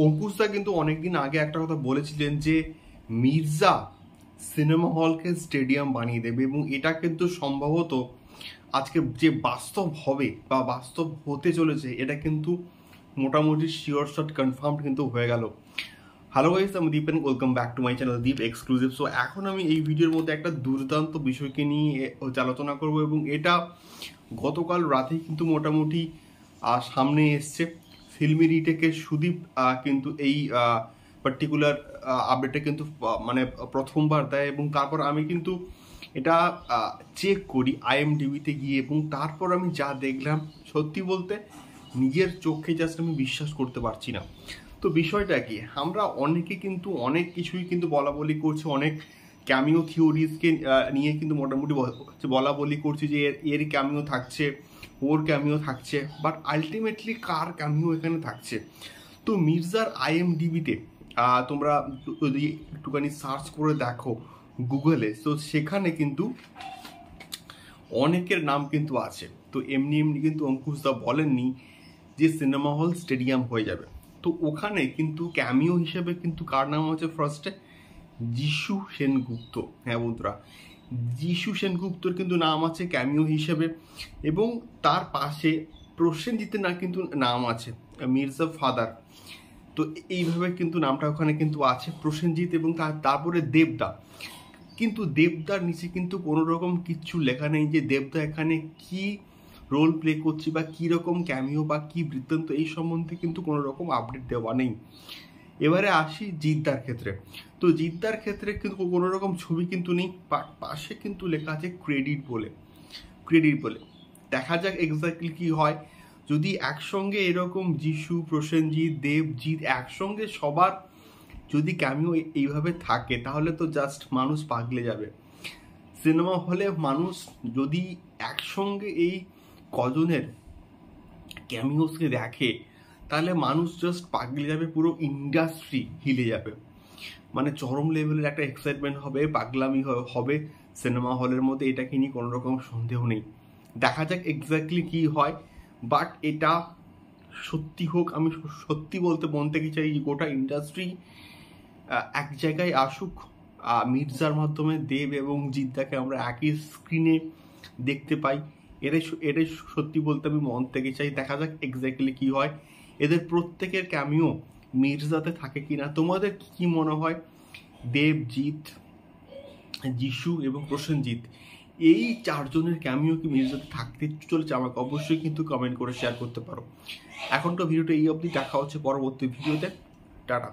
অঙ্কুশদা কিন্তু অনেকদিন আগে একটা কথা বলেছিলেন যে মির্জা সিনেমা হলকে স্টেডিয়াম বানিয়ে দেবে, এবং এটা কিন্তু সম্ভবত আজকে যে বাস্তব হবে বা বাস্তব হতে চলেছে এটা কিন্তু মোটামুটি শিওর শট কনফার্ম কিন্তু হয়ে গেল। হ্যালো গাইস, আমি Deep and welcome back to my channel Deep exclusive. So এখন আমি এই ভিডিওর মধ্যে একটা দুর্দান্ত বিষয়কে নিয়ে আলোচনা করব, এবং এটা গতকাল রাতেই কিন্তু মোটামুটি সামনে এসছে। ফিল্মি রিটেকের সুদীপ কিন্তু এই পার্টিকুলার আপডেটটা কিন্তু মানে প্রথমবার দেয়, এবং তারপর আমি কিন্তু এটা চেক করি IMDb-তে গিয়ে, এবং তারপর আমি যা দেখলাম সত্যি বলতে নিজের চোখে জাস্ট আমি বিশ্বাস করতে পারছি না। তো বিষয়টা কি, আমরা অনেকে কিন্তু অনেক কিছুই কিন্তু বলা বলি করছি, অনেক ক্যামিও থিওরিজকে নিয়ে কিন্তু মোটামুটি বলা বলি করছি যে এর ক্যামিও থাকছে, ওর ক্যামিও থাকছে, বাট আলটিমেটলি কার ক্যামিও এখানে থাকছে। তো মির্জার IMDb-তে তোমরা যদি একটুখানি সার্চ করে দেখো গুগলে, তো সেখানে কিন্তু অনেকের নাম কিন্তু আছে। তো এমনি এমনি কিন্তু অঙ্কুশদা বলেননি যে সিনেমা হল স্টেডিয়াম হয়ে যাবে। তো ওখানে কিন্তু ক্যামিও হিসেবে কিন্তু কার নাম হচ্ছে ফার্স্টে, যিশু সেনগুপ্ত। হ্যাঁ বন্ধুরা, যিশু সেনগুপ্তর কিন্তু নাম আছে ক্যামিও হিসেবে, এবং তার পাশে প্রসেনজিতের না কিন্তু নাম আছে, মির্জা ফাদার। তো এইভাবে কিন্তু নামটা ওখানে কিন্তু আছে, প্রসেনজিৎ, এবং তারপরে দেবদা। কিন্তু দেবদার নিচে কিন্তু কোনো রকম কিচ্ছু লেখা নেই যে দেবদা এখানে কি রোল প্লে করছে বা কী রকম ক্যামিও বা কী বৃত্তান্ত, এই সম্বন্ধে কিন্তু কোনো রকম আপডেট দেওয়া নেই। এবারে আসি জিদ্দার ক্ষেত্রে। তো জিদ্দার ক্ষেত্রে কিন্তু কোনো রকম ছবি কিন্তু নেই, পাশে কিন্তু লেখা আছে ক্রেডিট বলে। দেখা যাক এক্স্যাক্টলি কি হয়। যদি একসঙ্গে এরকম যিশু, প্রসেনজিৎ, দেবজিৎ একসঙ্গে সবার যদি ক্যামিও এইভাবে থাকে, তাহলে তো জাস্ট মানুষ পাগলে যাবে। সিনেমা হলে মানুষ যদি একসঙ্গে এই কজনের ক্যামিওসকে দেখে, তাহলে মানুষ জাস্ট পাগলে যাবে, পুরো ইন্ডাস্ট্রি হিলে যাবে। মানে চরম লেভেলের একটা এক্সাইটমেন্ট হবে, পাগলামি হবে সিনেমা হলের মধ্যে, এটাকে নিয়ে কোনো রকম সন্দেহ নেই। দেখা যাক এক্স্যাক্টলি কি হয়, বাট এটা সত্যি হোক। আমি সত্যি বলতে কি চাই, গোটা ইন্ডাস্ট্রি এক জায়গায় আসুক, মির্জার মাধ্যমে দেব এবং জিদ্দাকে আমরা একই স্ক্রিনে দেখতে পাই। এটাই সত্যি বলতে আমি মন থেকে চাই। দেখা যাক এক্স্যাক্টলি কি হয়। এদের প্রত্যেকের ক্যামিও মির্জাতে থাকে কিনা, তোমাদের কি মনে হয়? দেবজিৎ, যিশু এবং প্রসেনজিৎ, এই চারজনের ক্যামিও কি মির্জাতে থাকতে চলেছে? আমাকে অবশ্যই কিন্তু কমেন্ট করে শেয়ার করতে পারো। এখন তো ভিডিওটা এই অবধি, দেখা হচ্ছে পরবর্তী ভিডিওতে। টাটা।